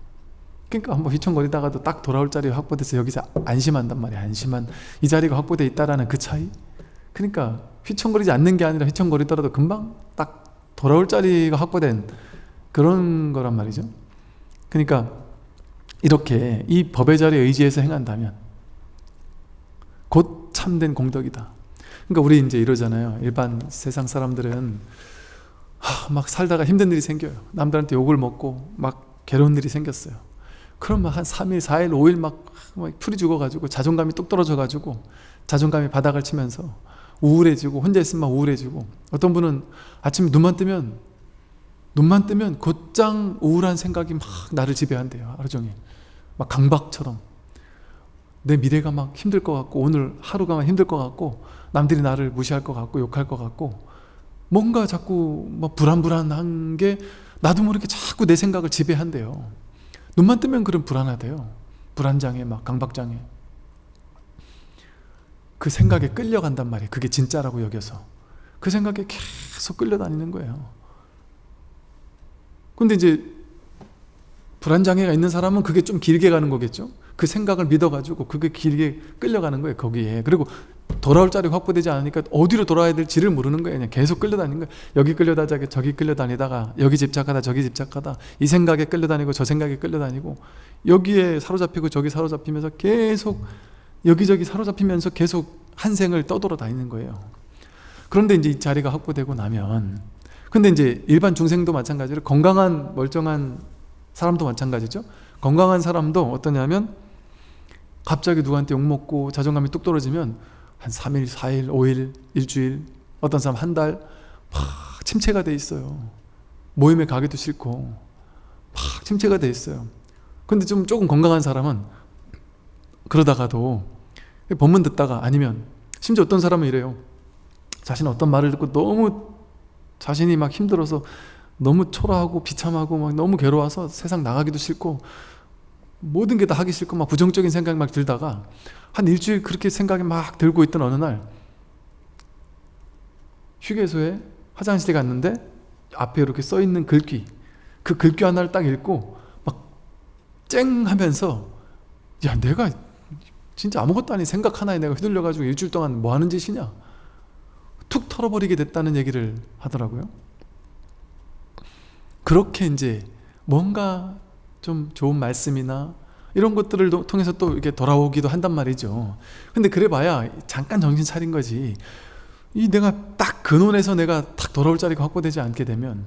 그러니까 한번 휘청거리다가도 딱 돌아올 자리가 확보돼서 여기서 안심한단 말이에요. 안심한 이 자리가 확보돼 있다라는 그 차이. 그러니까 휘청거리지 않는 게 아니라 휘청거리더라도 금방 딱 돌아올 자리가 확보된 그런 거란 말이죠. 그러니까 이렇게 이 법의 자리에 의지해서 행한다면 곧 참된 공덕이다. 그러니까 우리 이제 이러잖아요. 일반 세상 사람들은 막 살다가 힘든 일이 생겨요. 남들한테 욕을 먹고 막 괴로운 일이 생겼어요. 그러면 한 3일, 4일, 5일 막 풀이 죽어가지고 자존감이 뚝 떨어져가지고 자존감이 바닥을 치면서 우울해지고, 혼자 있으면 막 우울해지고, 어떤 분은 아침에 눈만 뜨면 곧장 우울한 생각이 막 나를 지배한대요. 하루 종일 막 강박처럼 내 미래가 막 힘들 것 같고, 오늘 하루가 막 힘들 것 같고, 남들이 나를 무시할 것 같고 욕할 것 같고, 뭔가 자꾸 막 불안한 게 나도 모르게 자꾸 내 생각을 지배한대요. 눈만 뜨면 그럼 불안하대요. 불안장애, 막 강박장애. 그 생각에 끌려간단 말이에요. 그게 진짜라고 여겨서 그 생각에 계속 끌려다니는 거예요. 근데 이제 불안장애가 있는 사람은 그게 좀 길게 가는 거겠죠. 그 생각을 믿어가지고 그게 길게 끌려가는 거예요. 거기에. 그리고 돌아올 자리가 확보되지 않으니까 어디로 돌아야 될지를 모르는 거예요. 그냥 계속 끌려다니는 거예요. 여기 끌려다니다가 저기 끌려다니다가, 여기 집착하다 저기 집착하다, 이 생각에 끌려다니고 저 생각에 끌려다니고, 여기에 사로잡히고 저기 사로잡히면서 계속 여기저기 사로잡히면서 계속 한 생을 떠돌아 다니는 거예요. 그런데 이제 이 자리가 확보되고 나면, 근데 이제 일반 중생도 마찬가지로 건강한 멀쩡한 사람도 마찬가지죠. 건강한 사람도 어떠냐면 갑자기 누구한테 욕먹고 자존감이 뚝 떨어지면 한 3일, 4일, 5일, 일주일, 어떤 사람 한 달 막 침체가 돼 있어요. 모임에 가기도 싫고 막 침체가 돼 있어요. 근데 조금 건강한 사람은 그러다가도 법문 듣다가, 아니면 심지어 어떤 사람은 이래요. 자신은 어떤 말을 듣고 너무 자신이 막 힘들어서 너무 초라하고 비참하고 막 너무 괴로워서 세상 나가기도 싫고 모든 게 다 하기 싫고 막 부정적인 생각이 막 들다가 한 일주일 그렇게 생각이 막 들고 있던 어느 날 휴게소에 화장실에 갔는데 앞에 이렇게 써 있는 글귀, 그 글귀 하나를 딱 읽고 막 쨍 하면서, 야, 내가 진짜 아무것도 아닌 생각 하나에 내가 휘둘려가지고 일주일 동안 뭐 하는 짓이냐, 툭 털어버리게 됐다는 얘기를 하더라고요. 그렇게 이제 뭔가 좀 좋은 말씀이나 이런 것들을 통해서 또 이렇게 돌아오기도 한단 말이죠. 근데 그래 봐야 잠깐 정신 차린 거지, 이 내가 딱 근원에서 내가 딱 돌아올 자리가 확보되지 않게 되면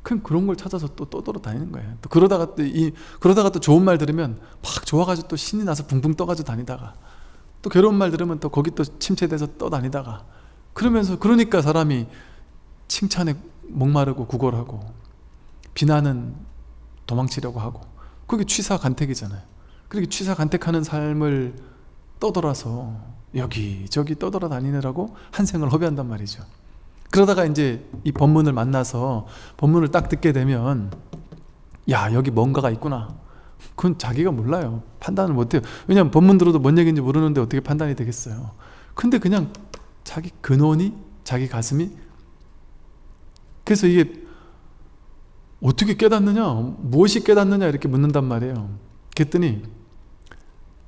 그런 걸 찾아서 또 떠돌아다니는 거예요. 또 그러다가 또 좋은 말 들으면 막 좋아가지고 또 신이 나서 붕붕 떠가지고 다니다가, 또 괴로운 말 들으면 또 거기 또 침체돼서 떠다니다가, 그러니까 사람이 칭찬에 목마르고 구걸하고 비난은 도망치려고 하고, 그게 취사간택이잖아요. 그렇게 취사간택하는 삶을 떠돌아서 여기저기 떠돌아다니느라고 한 생을 허비한단 말이죠. 그러다가 이제 이 법문을 만나서 법문을 딱 듣게 되면, 야, 여기 뭔가가 있구나. 그건 자기가 몰라요. 판단을 못해요. 왜냐하면 법문 들어도 뭔 얘기인지 모르는데 어떻게 판단이 되겠어요. 근데 그냥 자기 근원이, 자기 가슴이, 그래서 이게 어떻게 깨닫느냐, 무엇이 깨닫느냐 이렇게 묻는단 말이에요. 그랬더니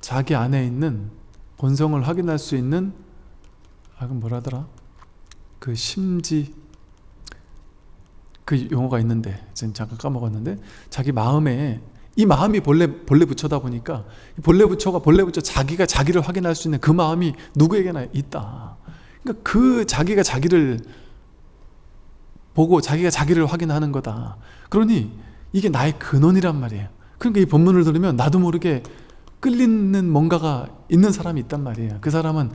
자기 안에 있는 본성을 확인할 수 있는, 그럼 뭐라더라, 그 심지, 그 용어가 있는데 지금 잠깐 까먹었는데, 자기 마음에, 이 마음이 본래 부처다 보니까 본래 부처 자기가 자기를 확인할 수 있는 그 마음이 누구에게나 있다. 그러니까 그 자기가 자기를 보고 자기가 자기를 확인하는 거다. 그러니 이게 나의 근원이란 말이에요. 그러니까 이 본문을 들으면 나도 모르게 끌리는 뭔가가 있는 사람이 있단 말이에요. 그 사람은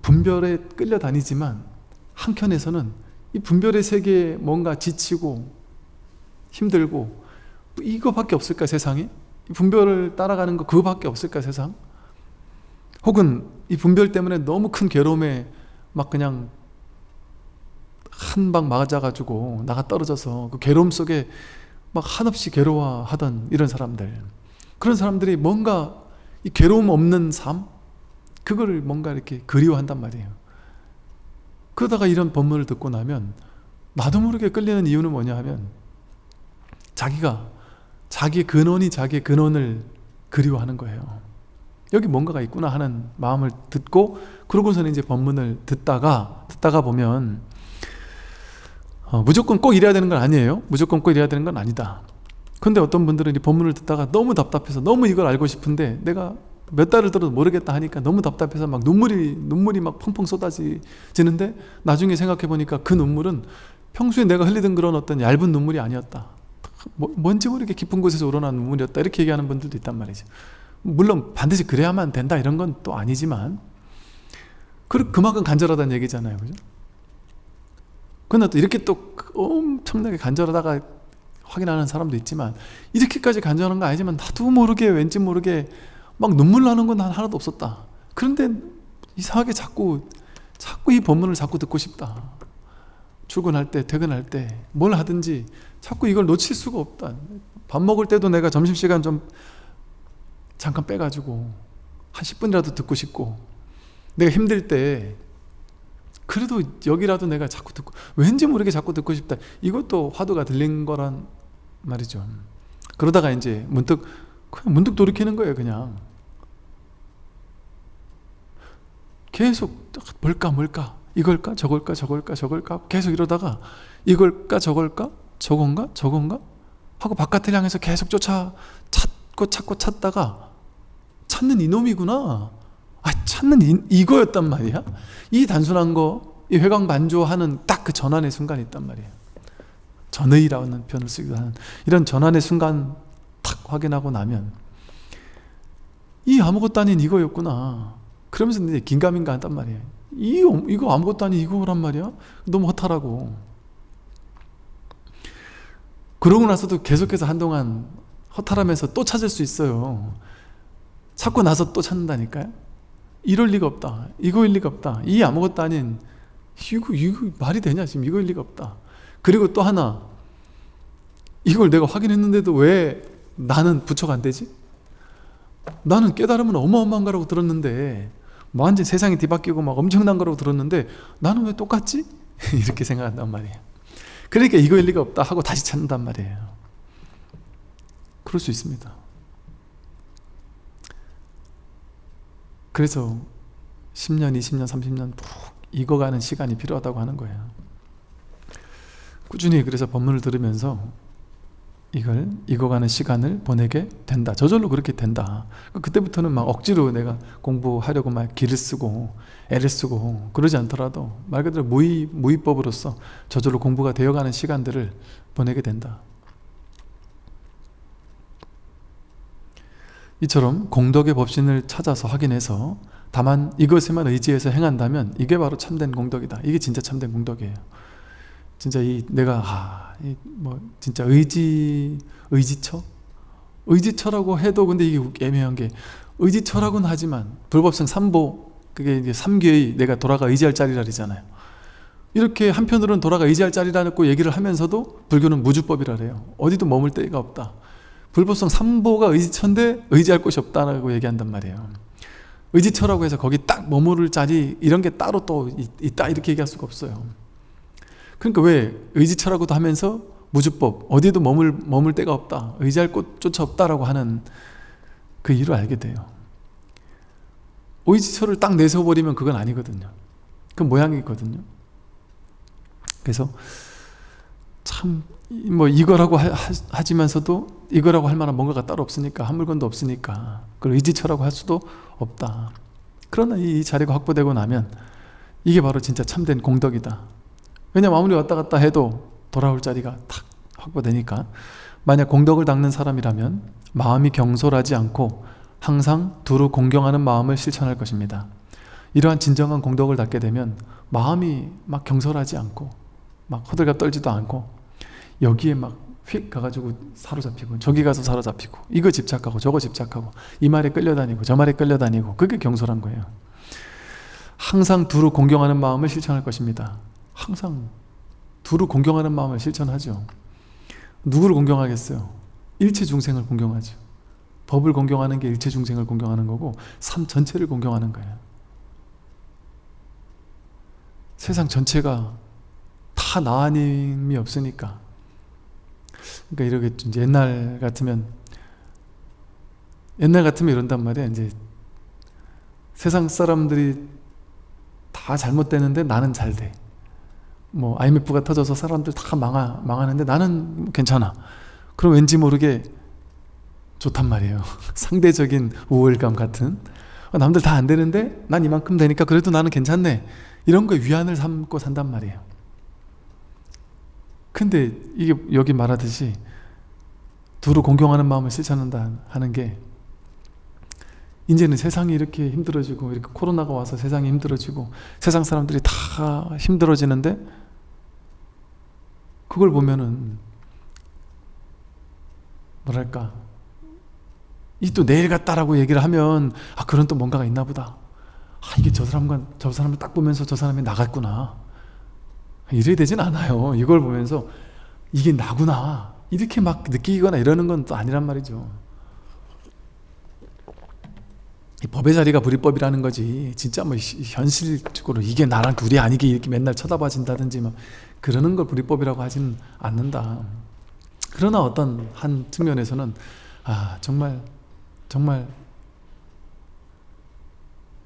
분별에 끌려다니지만 한켠에서는 이 분별의 세계에 뭔가 지치고 힘들고, 이거밖에 없을까 세상에? 이 분별을 따라가는 거 그거밖에 없을까 세상? 혹은 이 분별 때문에 너무 큰 괴로움에 막 그냥 한 방 맞아가지고 나가 떨어져서 그 괴로움 속에 막 한없이 괴로워하던 이런 사람들, 그런 사람들이 뭔가 이 괴로움 없는 삶, 그거를 뭔가 이렇게 그리워한단 말이에요. 그러다가 이런 법문을 듣고 나면 나도 모르게 끌리는 이유는 뭐냐 하면, 자기가 자기의 근원을 그리워하는 거예요. 여기 뭔가가 있구나 하는 마음을 듣고, 그러고서는 이제 법문을 듣다가 보면 무조건 꼭 이래야 되는 건 아니에요. 무조건 꼭 이래야 되는 건 아니다. 근데 어떤 분들은 이 법문을 듣다가 너무 답답해서, 너무 이걸 알고 싶은데 내가 몇 달을 들어도 모르겠다 하니까 너무 답답해서 막 눈물이 막 펑펑 쏟아지는데, 나중에 생각해 보니까 그 눈물은 평소에 내가 흘리던 그런 어떤 얇은 눈물이 아니었다. 뭔지 모르게 깊은 곳에서 우러난 눈물이었다. 이렇게 얘기하는 분들도 있단 말이죠. 물론 반드시 그래야만 된다 이런 건 또 아니지만, 그만큼 간절하다는 얘기잖아요. 그죠? 근데 또 이렇게 또 엄청나게 간절하다가 확인하는 사람도 있지만, 이렇게까지 간절한 거 아니지만 나도 모르게 왠지 모르게 막 눈물 나는 건 난 하나도 없었다. 그런데 이상하게 자꾸 이 법문을 자꾸 듣고 싶다. 출근할 때, 퇴근할 때, 뭘 하든지 자꾸 이걸 놓칠 수가 없다. 밥 먹을 때도 내가 점심시간 좀 잠깐 빼가지고 한 10분이라도 듣고 싶고, 내가 힘들 때 그래도 여기라도 내가 자꾸 듣고, 왠지 모르게 자꾸 듣고 싶다. 이것도 화두가 들린 거란 말이죠. 그러다가 이제 문득 돌이키는 거예요. 그냥 계속 뭘까 이걸까 저걸까 계속 이러다가, 이걸까 저걸까 저건가 하고 바깥을 향해서 계속 찾다가 찾는 이놈이구나. 찾는 이거였단 말이야. 이 단순한 거, 이 회광반조하는 딱 그 전환의 순간이 있단 말이에요. 전의라는 표현을 쓰기도 하는 이런 전환의 순간 탁 확인하고 나면, 이 아무것도 아닌 이거였구나. 그러면서 이제 긴가민가 한단 말이에요. 이거 아무것도 아닌 이거란 말이야? 너무 허탈하고. 그러고 나서도 계속해서 한동안 허탈하면서 또 찾을 수 있어요. 찾고 나서 또 찾는다니까요. 이럴 리가 없다. 이거일 리가 없다. 이 아무것도 아닌 이거 말이 되냐 지금. 이거일 리가 없다. 그리고 또 하나, 이걸 내가 확인했는데도 왜 나는 부처가 안 되지? 나는 깨달음은 어마어마한 거라고 들었는데, 뭐 완전 세상이 뒤바뀌고 막 엄청난 거라고 들었는데 나는 왜 똑같지? 이렇게 생각한단 말이에요. 그러니까 이거일 리가 없다 하고 다시 찾는단 말이에요. 그럴 수 있습니다. 그래서 10년, 20년, 30년 푹 익어가는 시간이 필요하다고 하는 거예요. 꾸준히 그래서 법문을 들으면서 이걸 익어가는 시간을 보내게 된다. 저절로 그렇게 된다. 그때부터는 막 억지로 내가 공부하려고 막 기를 쓰고 애를 쓰고 그러지 않더라도 말 그대로 무의법으로서 저절로 공부가 되어가는 시간들을 보내게 된다. 이처럼 공덕의 법신을 찾아서 확인해서 다만 이것에만 의지해서 행한다면 이게 바로 참된 공덕이다. 이게 진짜 참된 공덕이에요. 진짜 내가 진짜 의지처라고 해도 근데 이게 애매한 게, 의지처라고는 하지만 불법성 삼보, 그게 이제 삼계의 내가 돌아가 의지할 자리라잖아요. 이렇게 한편으로는 돌아가 의지할 자리라고 얘기를 하면서도 불교는 무주법이라 그래요. 어디도 머물 데가 없다. 불법성 삼보가 의지처인데 의지할 곳이 없다라고 얘기한단 말이에요. 의지처라고 해서 거기 딱 머무를 자리 이런 게 따로 또 있다 이렇게 얘기할 수가 없어요. 그러니까 왜 의지처라고도 하면서 무주법, 어디에도 머물 데가 없다, 의지할 곳조차 없다라고 하는 그 이유를 알게 돼요. 의지처를 딱 내세워버리면 그건 아니거든요. 그건 모양이거든요. 그래서 참 이거라고 하지만서도 이거라고 할 만한 뭔가가 따로 없으니까, 한 물건도 없으니까 그걸 의지처라고 할 수도 없다. 그러나 이 자리가 확보되고 나면 이게 바로 진짜 참된 공덕이다. 왜냐면 아무리 왔다 갔다 해도 돌아올 자리가 탁 확보되니까. 만약 공덕을 닦는 사람이라면 마음이 경솔하지 않고 항상 두루 공경하는 마음을 실천할 것입니다. 이러한 진정한 공덕을 닦게 되면 마음이 막 경솔하지 않고 막 호들갑 떨지도 않고 여기에 막 휙 가가지고 사로잡히고 저기 가서 사로잡히고 이거 집착하고 저거 집착하고 이 말에 끌려다니고 저 말에 끌려다니고, 그게 경솔한 거예요. 항상 두루 공경하는 마음을 실천할 것입니다. 항상 두루 공경하는 마음을 실천하죠. 누구를 공경하겠어요? 일체 중생을 공경하죠. 법을 공경하는 게 일체 중생을 공경하는 거고 삶 전체를 공경하는 거예요. 세상 전체가 다 나 아님이 없으니까. 그러니까 이러겠죠. 이제 옛날 같으면 이런단 말이야. 이제 세상 사람들이 다 잘못되는데 나는 잘 돼. IMF가 터져서 사람들 다 망하는데 나는 괜찮아. 그럼 왠지 모르게 좋단 말이에요. 상대적인 우월감 같은. 남들 다 안 되는데 난 이만큼 되니까 그래도 나는 괜찮네. 이런 거에 위안을 삼고 산단 말이에요. 근데 이게 여기 말하듯이 두루 공경하는 마음을 실천한다 하는 게, 이제는 세상이 이렇게 힘들어지고 이렇게 코로나가 와서 세상이 힘들어지고 세상 사람들이 다 힘들어지는데 그걸 보면은 뭐랄까, 이 또 내일 같다라고 얘기를 하면 그런 또 뭔가가 있나 보다. 이게 저 사람을 딱 보면서 저 사람이 나갔구나. 이래야 되진 않아요. 이걸 보면서 이게 나구나 이렇게 막 느끼거나 이러는 건 또 아니란 말이죠. 이 법의 자리가 불이법이라는 거지, 진짜 현실적으로 이게 나랑 둘이 아니게 이렇게 맨날 쳐다봐진다든지 막 그러는 걸 불이법이라고 하진 않는다. 그러나 어떤 한 측면에서는 정말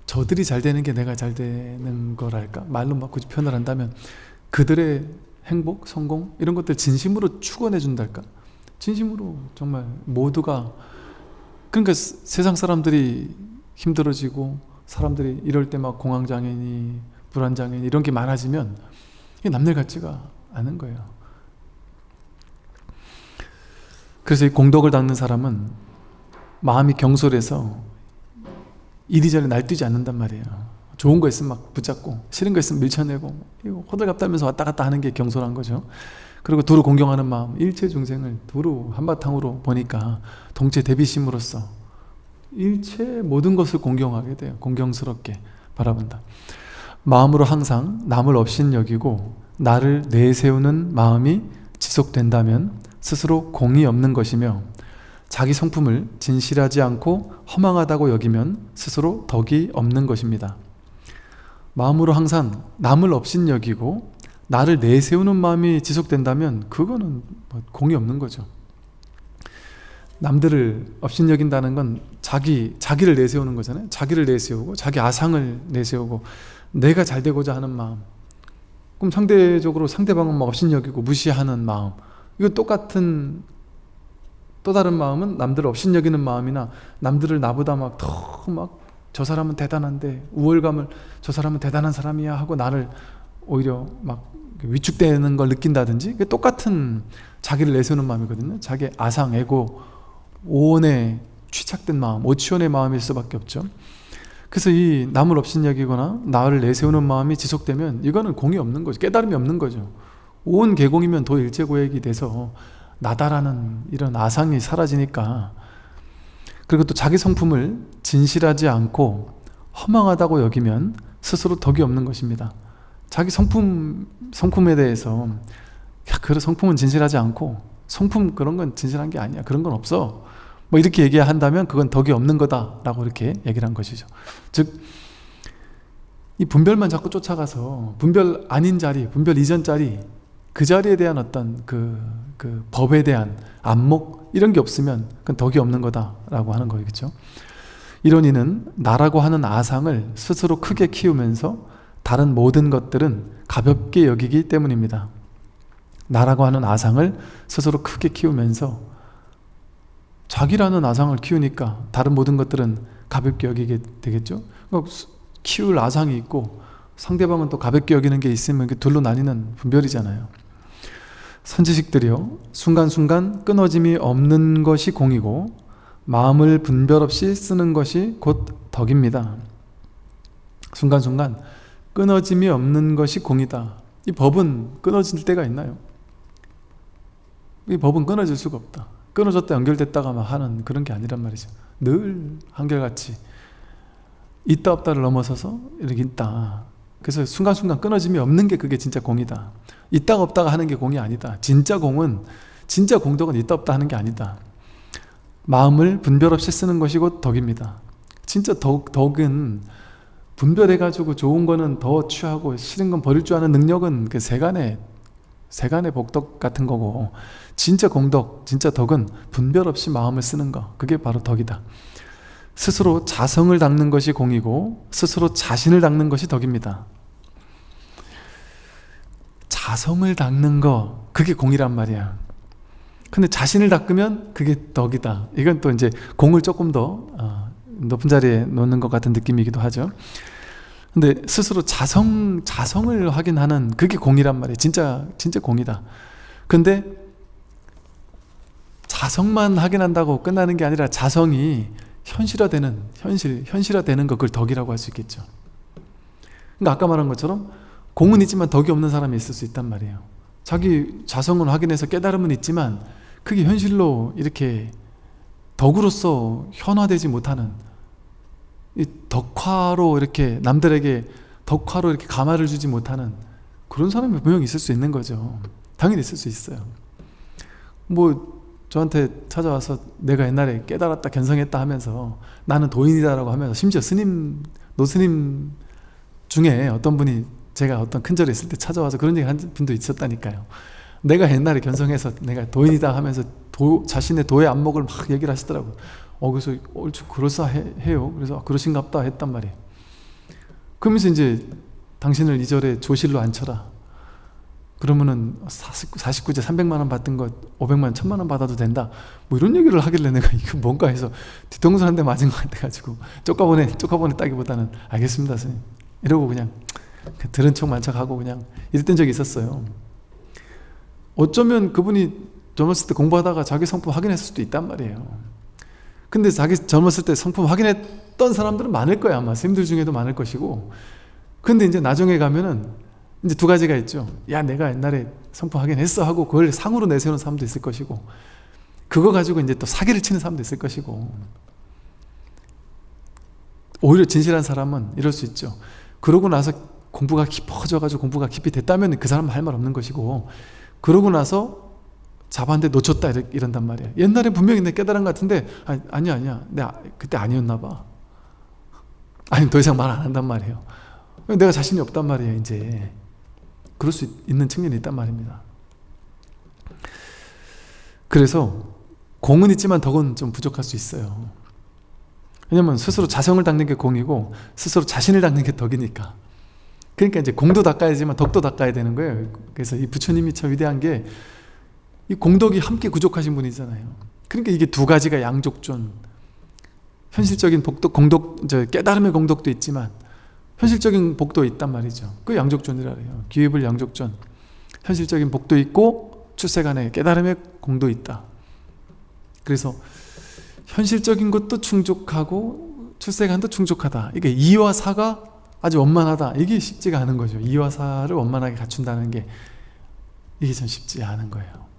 저들이 잘 되는 게 내가 잘 되는 거랄까, 말로 막 굳이 표현을 한다면 그들의 행복, 성공 이런 것들 진심으로 축원해 준달까, 진심으로 정말 모두가. 그러니까 세상 사람들이 힘들어지고 사람들이 이럴 때 막 공황장애니 불안장애니 이런 게 많아지면 이게 남들 같지가 않은 거예요. 그래서 이 공덕을 닦는 사람은 마음이 경솔해서 이리저리 날뛰지 않는단 말이에요. 좋은 거 있으면 막 붙잡고 싫은 거 있으면 밀쳐내고 이거 호들갑 떨면서 왔다 갔다 하는 게 경솔한 거죠. 그리고 두루 공경하는 마음, 일체 중생을 두루 한바탕으로 보니까 동체 대비심으로써 일체 모든 것을 공경하게 돼요. 공경스럽게 바라본다. 마음으로 항상 남을 업신 여기고 나를 내세우는 마음이 지속된다면 스스로 공이 없는 것이며, 자기 성품을 진실하지 않고 허망하다고 여기면 스스로 덕이 없는 것입니다. 마음으로 항상 남을 업신 여기고 나를 내세우는 마음이 지속된다면 그거는 공이 없는 거죠. 남들을 업신 여긴다는 건 자기를 내세우는 거잖아요. 자기를 내세우고 자기 아상을 내세우고 내가 잘 되고자 하는 마음. 그럼 상대적으로 상대방은 막 업신 여기고 무시하는 마음. 이거 똑같은 또 다른 마음은 남들을 업신 여기는 마음이나 남들을 나보다 막 더 막 저 사람은 대단한데 우월감을 저 사람은 대단한 사람이야 하고 나를 오히려 막 위축되는 걸 느낀다든지, 그게 똑같은 자기를 내세우는 마음이거든요. 자기 아상, 에고, 오온에 취착된 마음, 오치원의 마음일 수밖에 없죠. 그래서 이 남을 업신 여기거나 나를 내세우는 마음이 지속되면 이거는 공이 없는 거죠. 깨달음이 없는 거죠. 온 개공이면 도 일체고액이 돼서 나다라는 이런 아상이 사라지니까. 그리고 또 자기 성품을 진실하지 않고 허망하다고 여기면 스스로 덕이 없는 것입니다. 자기 성품에 대해서 그래 성품은 진실하지 않고 성품 그런 건 진실한 게 아니야, 그런 건 없어, 뭐 이렇게 얘기한다면 그건 덕이 없는 거다라고 이렇게 얘기를 한 것이죠. 즉 이 분별만 자꾸 쫓아가서 분별 아닌 자리, 분별 이전 자리, 그 자리에 대한 어떤 그 법에 대한 안목 이런 게 없으면 그건 덕이 없는 거다라고 하는 거겠죠. 이런 이는 나라고 하는 아상을 스스로 크게 키우면서 다른 모든 것들은 가볍게 여기기 때문입니다. 나라고 하는 아상을 스스로 크게 키우면서 자기라는 아상을 키우니까 다른 모든 것들은 가볍게 여기게 되겠죠. 그러니까 키울 아상이 있고 상대방은 또 가볍게 여기는 게 있으면 둘로 나뉘는 분별이잖아요. 선지식들이요, 순간순간 끊어짐이 없는 것이 공이고 마음을 분별 없이 쓰는 것이 곧 덕입니다. 순간순간 끊어짐이 없는 것이 공이다. 이 법은 끊어질 때가 있나요? 이 법은 끊어질 수가 없다. 끊어졌다 연결됐다가 막 하는 그런 게 아니란 말이죠. 늘 한결같이 있다 없다를 넘어서서 이렇게 있다. 그래서 순간순간 끊어짐이 없는 게 그게 진짜 공이다. 있다가 없다가 하는 게 공이 아니다. 진짜 공은, 진짜 공덕은 있다 없다 하는 게 아니다. 마음을 분별 없이 쓰는 것이 곧 덕입니다. 진짜 덕은 분별해가지고 좋은 거는 더 취하고 싫은 건 버릴 줄 아는 능력은 그 세간의 복덕 같은 거고, 진짜 공덕, 진짜 덕은 분별 없이 마음을 쓰는 거, 그게 바로 덕이다. 스스로 자성을 닦는 것이 공이고 스스로 자신을 닦는 것이 덕입니다. 자성을 닦는 거, 그게 공이란 말이야. 근데 자신을 닦으면 그게 덕이다. 이건 또 이제 공을 조금 더 높은 자리에 놓는 것 같은 느낌이기도 하죠. 근데 스스로 자성을 확인하는 그게 공이란 말이에요. 진짜 공이다. 근데 자성만 확인한다고 끝나는 게 아니라 자성이 현실화되는 거, 그걸 덕이라고 할 수 있겠죠. 그러니까 아까 말한 것처럼 공은 있지만 덕이 없는 사람이 있을 수 있단 말이에요. 자기 자성은 확인해서 깨달음은 있지만 그게 현실로 이렇게 덕으로서 현화되지 못하는, 이 덕화로 이렇게 남들에게 덕화로 이렇게 감화를 주지 못하는 그런 사람이 분명히 있을 수 있는 거죠. 당연히 있을 수 있어요. 뭐 저한테 찾아와서 내가 옛날에 깨달았다, 견성했다 하면서 나는 도인이다라고 하면서, 심지어 노스님 중에 어떤 분이 제가 어떤 큰 절에 있을 때 찾아와서 그런 얘기 한 분도 있었다니까요. 내가 옛날에 견성해서 내가 도인이다 하면서 자신의 도의 안목을 막 얘기를 하시더라고요. 그래서 얼추 그럴싸해요. 그래서 그러신가 보다 했단 말이에요. 그러면서 이제 당신을 이 절에 조실로 앉혀라. 그러면은 49제 300만 원 받던 거 500만 원, 1000만 원 받아도 된다. 뭐 이런 얘기를 하길래 내가 이거 뭔가 해서 뒤통수 한 대 맞은 것 같아가지고 쪼까보냈다기보다는 알겠습니다, 선생님. 이러고 그냥 들은 척 만척하고 그냥 이랬던 적이 있었어요. 어쩌면 그분이 젊었을 때 공부하다가 자기 성품 확인했을 수도 있단 말이에요. 근데 자기 젊었을 때 성품 확인했던 사람들은 많을 거야. 아마 스님들 중에도 많을 것이고. 근데 이제 나중에 가면은 이제 두 가지가 있죠. 야, 내가 옛날에 성품 확인했어 하고 그걸 상으로 내세우는 사람도 있을 것이고, 그거 가지고 이제 또 사기를 치는 사람도 있을 것이고. 오히려 진실한 사람은 이럴 수 있죠. 그러고 나서 공부가 깊어져가지고 공부가 깊이 됐다면 그 사람은 할 말 없는 것이고, 그러고 나서 잡았는데 놓쳤다 이런단 말이야. 옛날에 분명히 내 깨달은 것 같은데 아니야 내가 그때 아니었나 봐. 아니면 더 이상 말 안 한단 말이에요. 내가 자신이 없단 말이에요. 이제 그럴 수 있는 측면이 있단 말입니다. 그래서 공은 있지만 덕은 좀 부족할 수 있어요. 왜냐면 스스로 자성을 닦는 게 공이고 스스로 자신을 닦는 게 덕이니까. 그러니까 이제 공도 닦아야지만 덕도 닦아야 되는 거예요. 그래서 이 부처님이 참 위대한 게 이 공덕이 함께 구족하신 분이잖아요. 그러니까 이게 두 가지가 양족존, 현실적인 복덕, 공덕, 깨달음의 공덕도 있지만 현실적인 복도 있단 말이죠. 그 양족존이라 해요. 기회불 양족존. 현실적인 복도 있고 출세간의 깨달음의 공도 있다. 그래서 현실적인 것도 충족하고 출세간도 충족하다. 이게 이와 사가 아주 원만하다. 이게 쉽지가 않은 거죠. 이와 사를 원만하게 갖춘다는 게 이게 참 쉽지 않은 거예요.